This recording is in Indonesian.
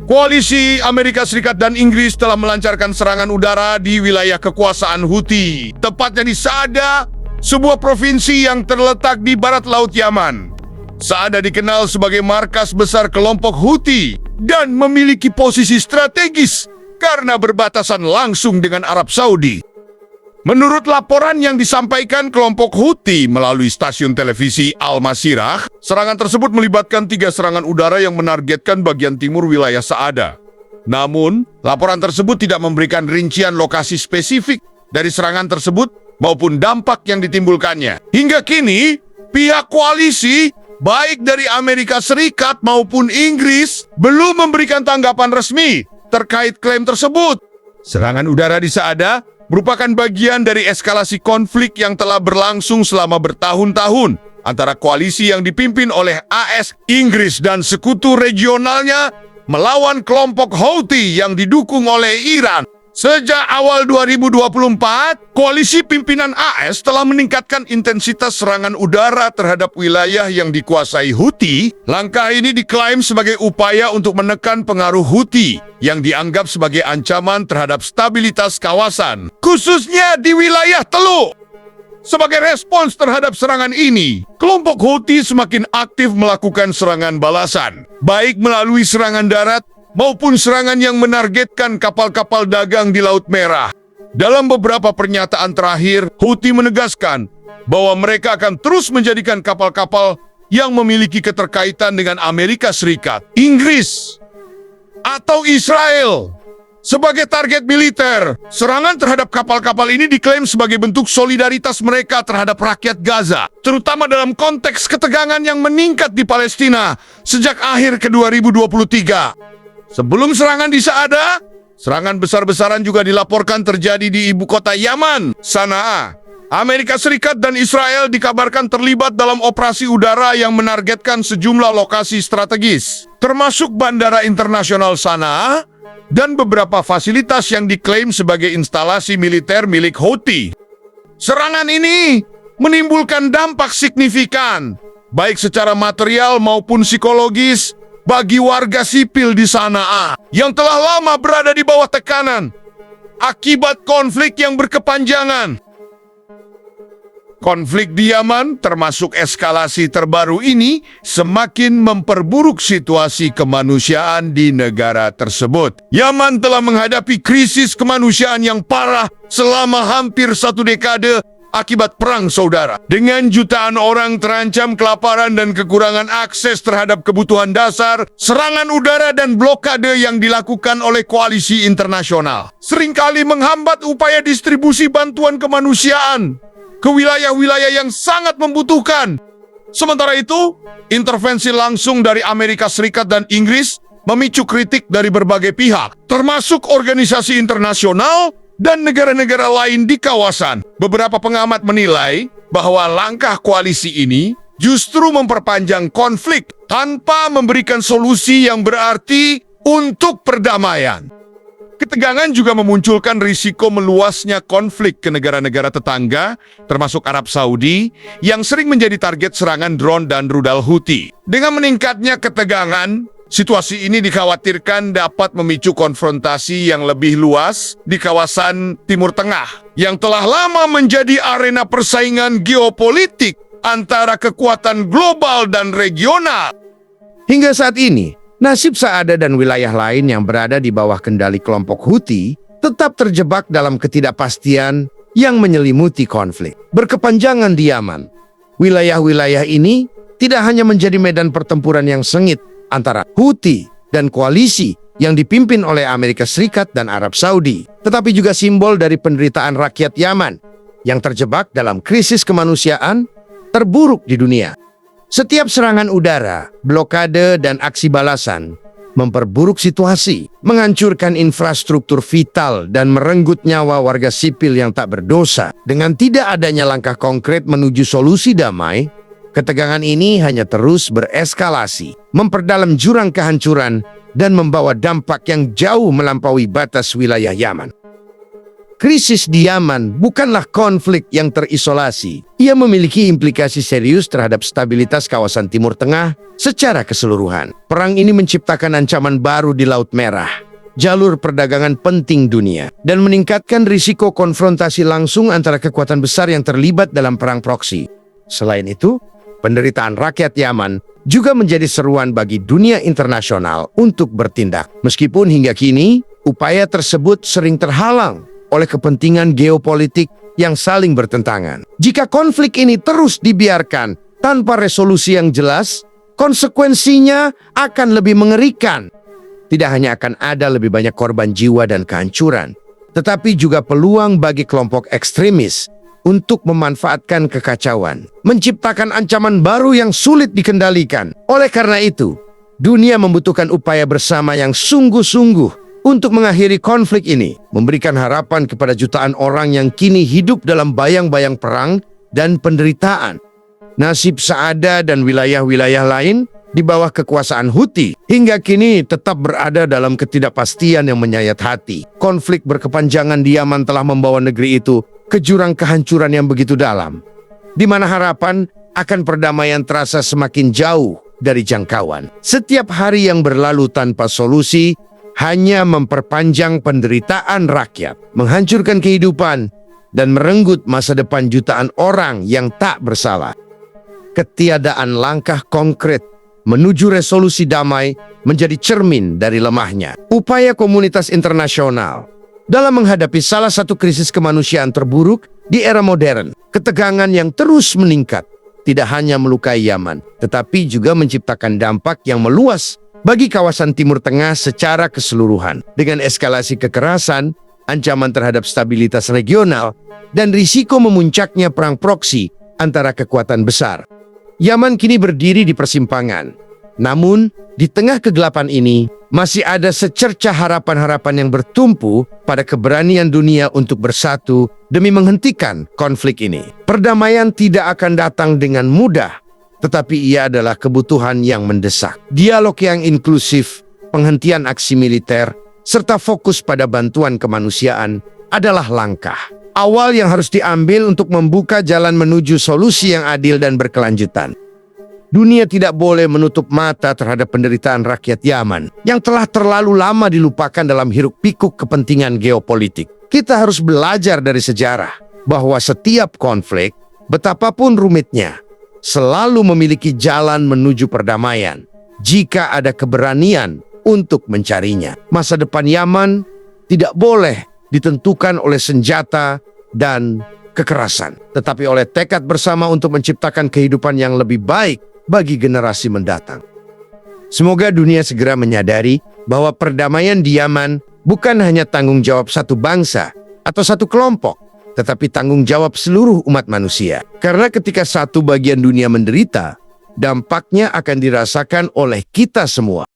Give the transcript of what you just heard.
Koalisi Amerika Serikat dan Inggris telah melancarkan serangan udara di wilayah kekuasaan Houthi, tepatnya di Saada, sebuah provinsi yang terletak di barat laut Yaman. Saada dikenal sebagai markas besar kelompok Houthi dan memiliki posisi strategis karena berbatasan langsung dengan Arab Saudi. Menurut laporan yang disampaikan kelompok Houthi melalui stasiun televisi Al Masirah, serangan tersebut melibatkan 3 serangan udara yang menargetkan bagian timur wilayah Saada. Namun, laporan tersebut tidak memberikan rincian lokasi spesifik dari serangan tersebut maupun dampak yang ditimbulkannya. Hingga kini, pihak koalisi, baik dari Amerika Serikat maupun Inggris, belum memberikan tanggapan resmi terkait klaim tersebut. Serangan udara di Saada merupakan bagian dari eskalasi konflik yang telah berlangsung selama bertahun-tahun antara koalisi yang dipimpin oleh AS, Inggris, dan sekutu regionalnya melawan kelompok Houthi yang didukung oleh Iran. Sejak awal 2024, koalisi pimpinan AS telah meningkatkan intensitas serangan udara terhadap wilayah yang dikuasai Houthi. Langkah ini diklaim sebagai upaya untuk menekan pengaruh Houthi yang dianggap sebagai ancaman terhadap stabilitas kawasan, khususnya di wilayah Teluk. Sebagai respons terhadap serangan ini, kelompok Houthi semakin aktif melakukan serangan balasan, baik melalui serangan darat maupun serangan yang menargetkan kapal-kapal dagang di Laut Merah. Dalam beberapa pernyataan terakhir, Houthi menegaskan bahwa mereka akan terus menjadikan kapal-kapal yang memiliki keterkaitan dengan Amerika Serikat, Inggris, atau Israel sebagai target militer. Serangan terhadap kapal-kapal ini diklaim sebagai bentuk solidaritas mereka terhadap rakyat Gaza, terutama dalam konteks ketegangan yang meningkat di Palestina sejak akhir ke 2023. Sebelum serangan di Saada, serangan besar-besaran juga dilaporkan terjadi di ibu kota Yaman, Sanaa. Amerika Serikat dan Israel dikabarkan terlibat dalam operasi udara yang menargetkan sejumlah lokasi strategis, termasuk Bandara Internasional Sanaa dan beberapa fasilitas yang diklaim sebagai instalasi militer milik Houthi. Serangan ini menimbulkan dampak signifikan, baik secara material maupun psikologis, bagi warga sipil di Sanaa yang telah lama berada di bawah tekanan akibat konflik yang berkepanjangan. Konflik di Yaman, termasuk eskalasi terbaru ini, semakin memperburuk situasi kemanusiaan di negara tersebut. Yaman telah menghadapi krisis kemanusiaan yang parah selama hampir 1 dekade akibat perang saudara. Dengan jutaan orang terancam kelaparan dan kekurangan akses terhadap kebutuhan dasar, serangan udara dan blokade yang dilakukan oleh koalisi internasional seringkali menghambat upaya distribusi bantuan kemanusiaan ke wilayah-wilayah yang sangat membutuhkan. Sementara itu, intervensi langsung dari Amerika Serikat dan Inggris memicu kritik dari berbagai pihak, termasuk organisasi internasional dan negara-negara lain di kawasan. Beberapa pengamat menilai bahwa langkah koalisi ini justru memperpanjang konflik tanpa memberikan solusi yang berarti untuk perdamaian. Ketegangan juga memunculkan risiko meluasnya konflik ke negara-negara tetangga, termasuk Arab Saudi, yang sering menjadi target serangan drone dan rudal Houthi. Dengan meningkatnya ketegangan, situasi ini dikhawatirkan dapat memicu konfrontasi yang lebih luas di kawasan Timur Tengah, yang telah lama menjadi arena persaingan geopolitik antara kekuatan global dan regional. Hingga saat ini, nasib Saada dan wilayah lain yang berada di bawah kendali kelompok Houthi tetap terjebak dalam ketidakpastian yang menyelimuti konflik berkepanjangan di Yaman. Wilayah-wilayah ini tidak hanya menjadi medan pertempuran yang sengit antara Houthi dan koalisi yang dipimpin oleh Amerika Serikat dan Arab Saudi, tetapi juga simbol dari penderitaan rakyat Yaman yang terjebak dalam krisis kemanusiaan terburuk di dunia. Setiap serangan udara, blokade, dan aksi balasan memperburuk situasi, menghancurkan infrastruktur vital, dan merenggut nyawa warga sipil yang tak berdosa. Dengan tidak adanya langkah konkret menuju solusi damai, ketegangan ini hanya terus bereskalasi, memperdalam jurang kehancuran, dan membawa dampak yang jauh melampaui batas wilayah Yaman. Krisis di Yaman bukanlah konflik yang terisolasi. Ia memiliki implikasi serius terhadap stabilitas kawasan Timur Tengah secara keseluruhan. Perang ini menciptakan ancaman baru di Laut Merah, jalur perdagangan penting dunia, dan meningkatkan risiko konfrontasi langsung antara kekuatan besar yang terlibat dalam perang proksi. Selain itu, penderitaan rakyat Yaman juga menjadi seruan bagi dunia internasional untuk bertindak. Meskipun hingga kini, upaya tersebut sering terhalang oleh kepentingan geopolitik yang saling bertentangan. Jika konflik ini terus dibiarkan tanpa resolusi yang jelas, konsekuensinya akan lebih mengerikan. Tidak hanya akan ada lebih banyak korban jiwa dan kehancuran, tetapi juga peluang bagi kelompok ekstremis untuk memanfaatkan kekacauan, menciptakan ancaman baru yang sulit dikendalikan. Oleh karena itu, dunia membutuhkan upaya bersama yang sungguh-sungguh untuk mengakhiri konflik ini, memberikan harapan kepada jutaan orang yang kini hidup dalam bayang-bayang perang dan penderitaan. Nasib Saada dan wilayah-wilayah lain di bawah kekuasaan Houthi hingga kini tetap berada dalam ketidakpastian yang menyayat hati. Konflik berkepanjangan di Yaman telah membawa negeri itu ke jurang kehancuran yang begitu dalam, di mana harapan akan perdamaian terasa semakin jauh dari jangkauan. Setiap hari yang berlalu tanpa solusi hanya memperpanjang penderitaan rakyat, menghancurkan kehidupan, dan merenggut masa depan jutaan orang yang tak bersalah. Ketiadaan langkah konkret menuju resolusi damai menjadi cermin dari lemahnya upaya komunitas internasional dalam menghadapi salah satu krisis kemanusiaan terburuk di era modern. Ketegangan yang terus meningkat tidak hanya melukai Yaman, tetapi juga menciptakan dampak yang meluas bagi kawasan Timur Tengah secara keseluruhan. Dengan eskalasi kekerasan, ancaman terhadap stabilitas regional, dan risiko memuncaknya perang proksi antara kekuatan besar, Yaman kini berdiri di persimpangan. Namun, di tengah kegelapan ini, masih ada secercah harapan-harapan yang bertumpu pada keberanian dunia untuk bersatu demi menghentikan konflik ini. Perdamaian tidak akan datang dengan mudah, tetapi ia adalah kebutuhan yang mendesak. Dialog yang inklusif, penghentian aksi militer, serta fokus pada bantuan kemanusiaan adalah langkah awal yang harus diambil untuk membuka jalan menuju solusi yang adil dan berkelanjutan. Dunia tidak boleh menutup mata terhadap penderitaan rakyat Yaman yang telah terlalu lama dilupakan dalam hiruk-pikuk kepentingan geopolitik. Kita harus belajar dari sejarah bahwa setiap konflik, betapapun rumitnya, selalu memiliki jalan menuju perdamaian jika ada keberanian untuk mencarinya. Masa depan Yaman tidak boleh ditentukan oleh senjata dan kekerasan, tetapi oleh tekad bersama untuk menciptakan kehidupan yang lebih baik bagi generasi mendatang. Semoga dunia segera menyadari bahwa perdamaian di Yaman bukan hanya tanggung jawab satu bangsa atau satu kelompok, tetapi tanggung jawab seluruh umat manusia. Karena ketika satu bagian dunia menderita, dampaknya akan dirasakan oleh kita semua.